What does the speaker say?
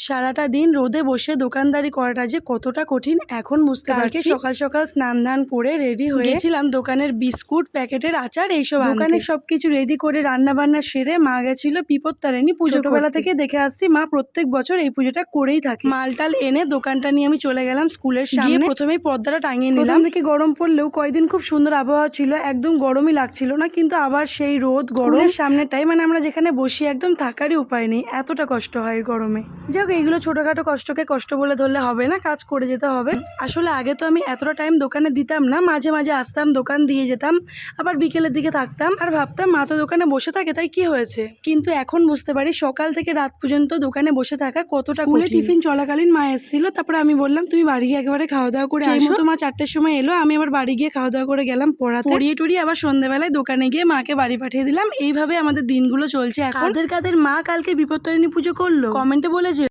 সারাটা দিন রোদে বসে দোকানদারি করাটা যে কতটা কঠিন এখন বুঝতে পারছি। সকাল সকাল স্নান ধান করে রেডি হয়ে গেছিলাম দোকানের বিস্কুট, প্যাকেটের আচার এইসব দোকানের সবকিছু রেডি করে রান্না বান্না সেরে মা গেছিল বিপত্তারিণী পুজো। ছোটবেলা থেকে দেখে আসছি মা প্রত্যেক বছর এই পুজোটা করেই থাকে। মালটাল এনে দোকানটা নিয়ে আমি চলে গেলাম স্কুলের সামনে। প্রথমেই পর্দাটা টাঙিয়ে নিলাম। থেকে গরম পড়লেও কয়েকদিন খুব সুন্দর আবহাওয়া ছিল, একদম গরমই লাগছিল না, কিন্তু আবার সেই রোদ গরমের সামনেটাই মানে আমরা যেখানে বসি একদম থাকারই উপায় নেই, এতটা কষ্ট হয় গরমে। যাক, এইগুলো ছোটখাটো কষ্টকে কষ্ট বলে ধরলে হবে না, কাজ করে যেতে হবে। আসলে আগে তো আমি এতটা টাইম দোকানে দিতাম না, মাঝে মাঝে আসতাম, দোকান দিয়ে যেতাম, আবার বিকেলের দিকে থাকতাম আর ভাবতাম মা তো দোকানে বসে থাকে তাই কি হয়েছে। কিন্তু এখন বুঝতে পারি সকাল থেকে রাত পর্যন্ত দোকানে বসে থাকা কতটা। স্কুলে টিফিন চলাকালীন মা এসেছিল, তারপরে আমি বললাম তুমি বাড়ি গিয়ে একেবারে খাওয়া দাওয়া করে আসো। তো মা 4টের সময় এলো, আমি আবার বাড়ি গিয়ে খাওয়া দাওয়া করে গেলাম পড়াতে। পড়িয়ে টড়িয়ে আবার সন্ধ্যাবেলায় দোকানে গিয়ে মাকে বাড়ি পাঠিয়ে দিলাম। এইভাবে আমাদের দিনগুলো চলছে। এখন কাদের কাদের মা কালকে বিপত্তারিণী পুজো করলো কমেন্টে বলে যে